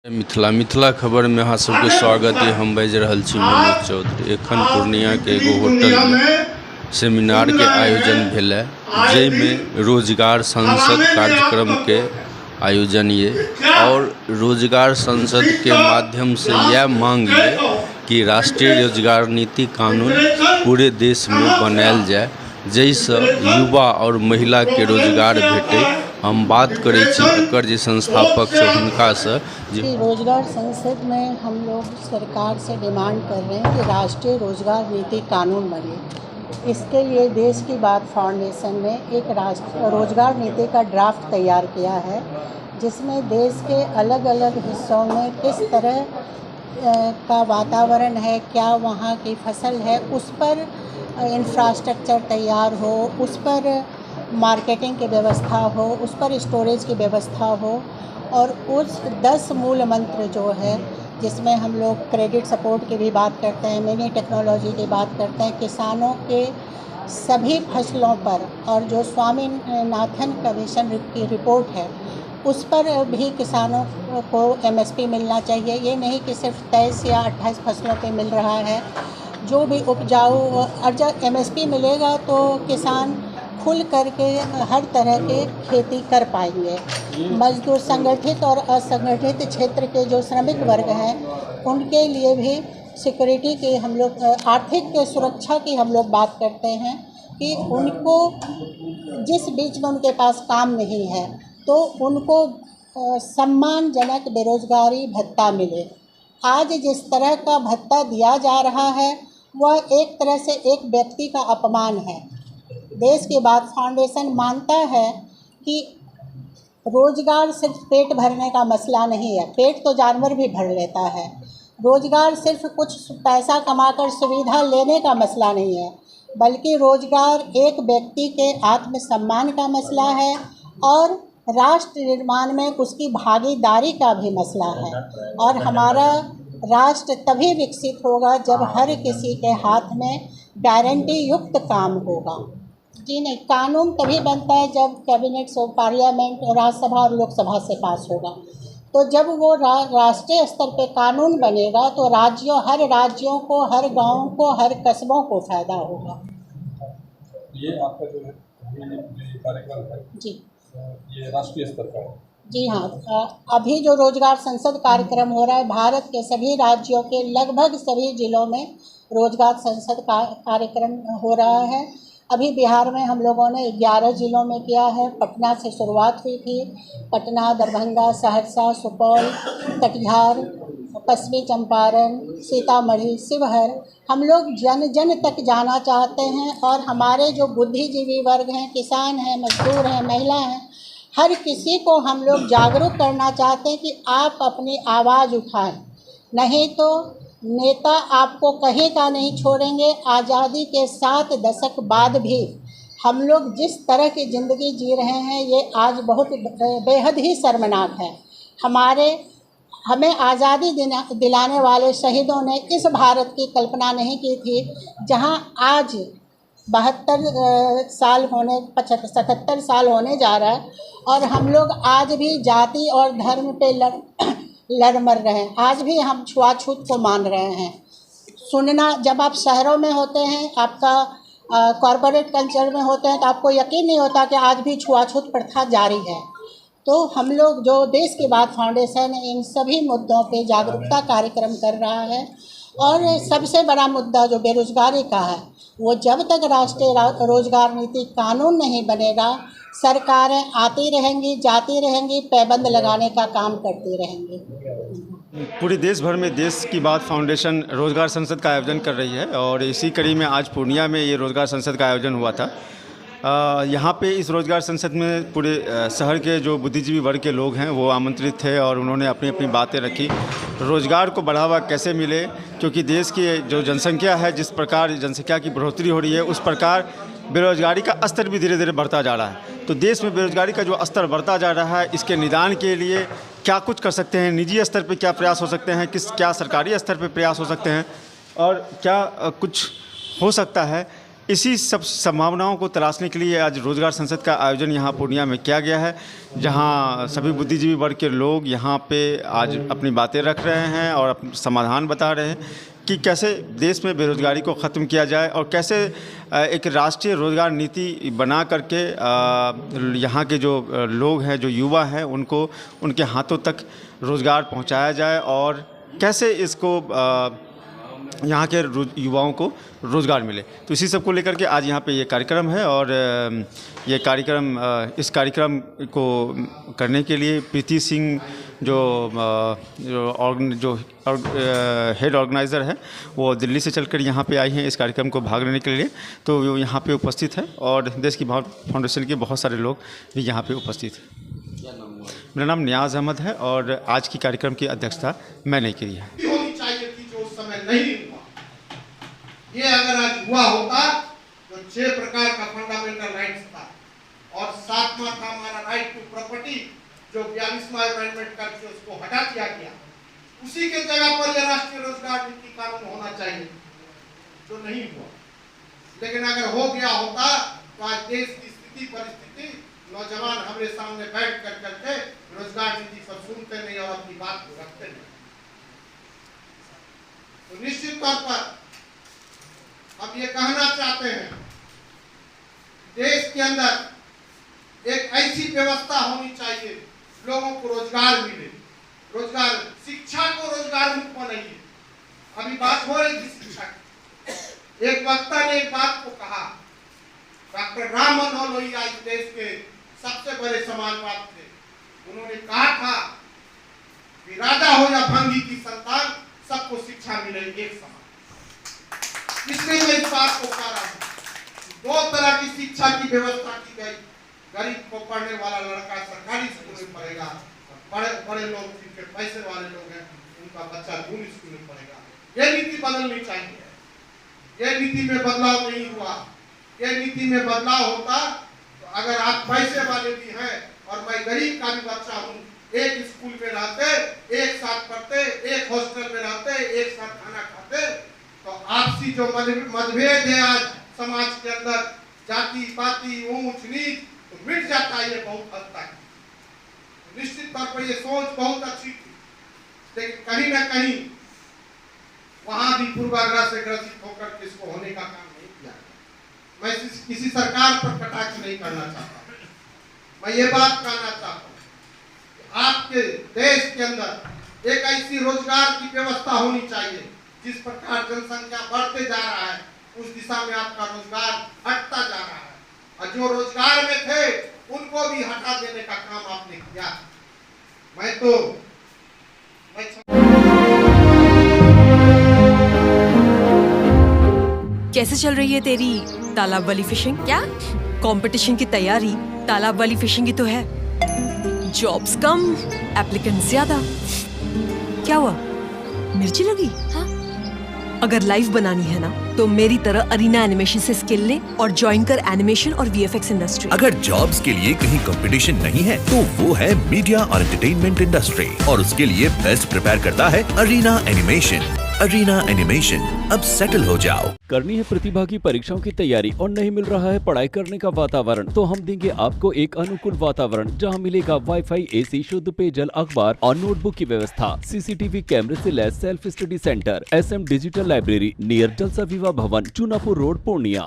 मिथिला खबर में अहाँ सबके स्वागत है। हम बाजि रहल छी मनोज चौधरी। एखन पूर्णिया के एगो होटल में सेमिनार के आयोजन भेलै, जाहिमे रोजगार संसद कार्यक्रम के आयोजन ये और रोजगार संसद के माध्यम से यह मांग ये कि राष्ट्रीय रोजगार नीति कानून पूरे देश में बनायल जाए, जाहिसँ युवा और महिला के रोजगार भेटे। हम बात करै छी एकर जे संस्थापक छै हुनकासँ। रोजगार संसद में हम लोग सरकार से डिमांड कर रहे हैं कि राष्ट्रीय रोजगार नीति कानून बने। इसके लिए देश की बात फाउंडेशन ने एक रोजगार नीति का ड्राफ्ट तैयार किया है, जिसमें देश के अलग अलग हिस्सों में किस तरह का वातावरण है, क्या वहाँ की फसल है, उस पर इंफ्रास्ट्रक्चर तैयार हो, उस पर मार्केटिंग की व्यवस्था हो, उस पर स्टोरेज की व्यवस्था हो और उस 10 मूल मंत्र जो है, जिसमें हम लोग क्रेडिट सपोर्ट की भी बात करते हैं, मिनी टेक्नोलॉजी की बात करते हैं, किसानों के सभी फसलों पर, और जो स्वामीनाथन कमीशन की रिपोर्ट है उस पर भी किसानों को MSP मिलना चाहिए। ये नहीं कि सिर्फ 23 या 28 फसलों पे मिल रहा है। जो भी उपजाऊ, और जब MSP मिलेगा तो किसान खुल करके हर तरह के खेती कर पाएंगे। मजदूर, संगठित और असंगठित क्षेत्र के जो श्रमिक वर्ग हैं उनके लिए भी सिक्योरिटी की हम लोग, आर्थिक सुरक्षा की हम लोग बात करते हैं कि उनको जिस बीच में उनके पास काम नहीं है तो उनको सम्मानजनक बेरोजगारी भत्ता मिले। आज जिस तरह का भत्ता दिया जा रहा है वह एक तरह से एक व्यक्ति का अपमान है। देश की बात फाउंडेशन मानता है कि रोजगार सिर्फ पेट भरने का मसला नहीं है। पेट तो जानवर भी भर लेता है। रोजगार सिर्फ कुछ पैसा कमाकर सुविधा लेने का मसला नहीं है, बल्कि रोजगार एक व्यक्ति के आत्मसम्मान का मसला है और राष्ट्र निर्माण में उसकी भागीदारी का भी मसला है। और हमारा राष्ट्र तभी विकसित होगा जब हर किसी के हाथ में गारंटी युक्त काम होगा। जी नहीं, कानून तभी बनता है जब कैबिनेट से, पार्लियामेंट, राज्यसभा और लोकसभा से पास होगा। तो जब वो राष्ट्रीय स्तर पे कानून बनेगा तो हर राज्यों को, हर गाँव को, हर कस्बों को फ़ायदा होगा। ये आपका जो है कार्यक्रम है जी, ये राष्ट्रीय स्तर का है। जी हाँ, अभी जो रोजगार संसद कार्यक्रम हो रहा है, भारत के सभी राज्यों के लगभग सभी जिलों में रोजगार संसद कार्यक्रम हो रहा है। अभी बिहार में हम लोगों ने 11 जिलों में किया है। पटना से शुरुआत हुई थी। पटना, दरभंगा, सहरसा, सुपौल, कटिहार, पश्चिमी चंपारण, सीतामढ़ी, शिवहर। हम लोग जन जन तक जाना चाहते हैं और हमारे जो बुद्धिजीवी वर्ग हैं, किसान हैं, मजदूर हैं, महिला हैं, हर किसी को हम लोग जागरूक करना चाहते हैं कि आप अपनी आवाज़ उठाएं, नहीं तो नेता आपको कहीं का नहीं छोड़ेंगे। आज़ादी के 7 दशक बाद भी हम लोग जिस तरह की ज़िंदगी जी रहे हैं ये आज बहुत बेहद ही शर्मनाक है। हमें आज़ादी दिलाने वाले शहीदों ने इस भारत की कल्पना नहीं की थी जहां आज 77 साल होने जा रहा है और हम लोग आज भी जाति और धर्म पे लड़ मर रहे हैं। आज भी हम छुआछूत को मान रहे हैं। सुनना, जब आप शहरों में होते हैं, आपका कॉरपोरेट कल्चर में होते हैं, तो आपको यकीन नहीं होता कि आज भी छुआछूत प्रथा जारी है। तो हम लोग जो देश की बात फाउंडेशन इन सभी मुद्दों पे जागरूकता कार्यक्रम कर रहा है। और सबसे बड़ा मुद्दा जो बेरोजगारी का है, वो जब तक राष्ट्रीय रोजगार नीति कानून नहीं बनेगा, सरकारें आती रहेंगी, जाती रहेंगी, पैबंद लगाने का काम करती रहेंगी। पूरे देश भर में देश की बात फाउंडेशन रोजगार संसद का आयोजन कर रही है और इसी कड़ी में आज पूर्णिया में ये रोजगार संसद का आयोजन हुआ था। यहाँ पे इस रोजगार संसद में पूरे शहर के जो बुद्धिजीवी वर्ग के लोग हैं वो आमंत्रित थे और उन्होंने अपनी अपनी बातें रखी। रोज़गार को बढ़ावा कैसे मिले, क्योंकि देश की जो जनसंख्या है, जिस प्रकार जनसंख्या की बढ़ोतरी हो रही है उस प्रकार बेरोजगारी का स्तर भी धीरे धीरे बढ़ता जा रहा है। तो देश में बेरोजगारी का जो स्तर बढ़ता जा रहा है, इसके निदान के लिए क्या कुछ कर सकते हैं, निजी स्तर पर क्या प्रयास हो सकते हैं, क्या सरकारी स्तर पर प्रयास हो सकते हैं और क्या कुछ हो सकता है इसी सब संभावनाओं को तलाशने के लिए आज रोजगार संसद का आयोजन यहाँ पूर्णिया में किया गया है, जहाँ सभी बुद्धिजीवी वर्ग के लोग यहाँ पे आज अपनी बातें रख रहे हैं और समाधान बता रहे हैं कि कैसे देश में बेरोजगारी को ख़त्म किया जाए और कैसे एक राष्ट्रीय रोजगार नीति बना करके यहाँ के जो लोग हैं, जो युवा हैं, उनको उनके हाथों तक रोज़गार पहुँचाया जाए और कैसे इसको यहाँ के युवाओं को रोज़गार मिले। तो इसी सब को लेकर के आज यहाँ पे ये कार्यक्रम है और ये कार्यक्रम इस कार्यक्रम को करने के लिए प्रीति सिंह जो हेड ऑर्गेनाइज़र है, वो दिल्ली से चलकर यहाँ पे आई हैं इस कार्यक्रम को भाग लेने के लिए। तो वो यहाँ पे उपस्थित है और देश की फाउंडेशन के बहुत सारे लोग भी यहाँ पे उपस्थित हैं। मेरा नाम नियाज़ अहमद है और आज की कार्यक्रम की अध्यक्षता मैंने की है। नहीं हुआ। ये अगर आज हुआ होता तो 6 प्रकार का फंडामेंटल राइट्स था और 7वां था हमारा राइट टू प्रॉपर्टी, जो 42वां अमेंडमेंट करके उसको हटा दिया गया। उसी के जगह पर यह राष्ट्रीय रोजगार नीति कानून होना चाहिए, जो नहीं हुआ। लेकिन अगर हो गया होता तो आज देश की स्थिति परिस्थिति, नौजवान हमारे सामने बैठ कर करके रोजगार नीति पर सुनते नहीं और अपनी बात को रखते नहीं। तो निश्चित तौर पर हम ये कहना चाहते हैं, देश के अंदर एक ऐसी व्यवस्था होनी चाहिए, लोगों को रोजगार मिले, रोजगार, शिक्षा को रोजगार मुक्त बनाइए। अभी बात हो रही थी शिक्षा की। एक वक्ता ने एक बात को कहा, डॉक्टर राम मनोहर लोहिया इस देश के सबसे बड़े समाजवादी थे। उन्होंने कहा था कि राजा हो या भंगी की संतान, सबको शिक्षा मिले एक समान। इसलिए मैं इस बात को कह रहा हूं, 2 तरह की शिक्षा की व्यवस्था की गई। गरीब को पढ़ने वाला लड़का सरकारी स्कूल में पढ़ेगा, बड़े लोग जिनके पैसे वाले लोग हैं उनका बच्चा दून स्कूल में पढ़ेगा। ये नीति बदलनी चाहिए। ये नीति में बदलाव नहीं हुआ। ये नीति में बदलाव होता तो अगर आप पैसे वाले भी हैं और मैं गरीब का भी बच्चा हूँ, एक स्कूल में रहते, एक साथ पढ़ते, एक हॉस्टल में रहते, एक साथ खाना खाते, तो आपसी जो मतभेद है आज समाज के अंदर, जाति पाति ऊंच नीच, तो मिट जाता है ये बहुत हद तक। निश्चित तौर पर ये सोच बहुत अच्छी थी, लेकिन कहीं ना कहीं वहां भी पूर्वाग्रह से ग्रसित होकर इसको होने का काम नहीं किया। मैं किसी सरकार पर कटाक्ष नहीं करना चाहता। मैं ये बात कहना चाहता हूँ, आपके देश के अंदर एक ऐसी रोजगार की व्यवस्था होनी चाहिए, जिस प्रकार जनसंख्या बढ़ते जा रहा है उस दिशा में आपका रोजगार हटता जा रहा है, और जो रोजगार में थे उनको भी हटा देने का काम आपने किया। कैसे चल रही है तेरी तालाब वाली फिशिंग? क्या कंपटीशन की तैयारी तालाब वाली फिशिंग ही तो है। जॉब्स कम, एप्लीकेंट ज्यादा। क्या हुआ, मिर्ची लगी? हाँ? अगर लाइव बनानी है ना तो मेरी तरह अरीना एनिमेशन से स्किल ले और ज्वाइन कर एनिमेशन और वीएफएक्स इंडस्ट्री। अगर जॉब्स के लिए कहीं कंपटीशन नहीं है तो वो है मीडिया और एंटरटेनमेंट इंडस्ट्री, और उसके लिए बेस्ट प्रिपेयर करता है अरीना एनिमेशन। अरीना एनिमेशन, अब सेटल हो जाओ। करनी है प्रतिभा की परीक्षाओं की तैयारी और नहीं मिल रहा है पढ़ाई करने का वातावरण, तो हम देंगे आपको एक अनुकूल वातावरण, जहां मिलेगा वाईफाई, एसी, शुद्ध पेयजल, अखबार और नोटबुक की व्यवस्था, सीसीटीवी कैमरे से लैस self study centre, SM digital library near Jalsa Vivah भवन, चुनापुर रोड, पूर्णिया।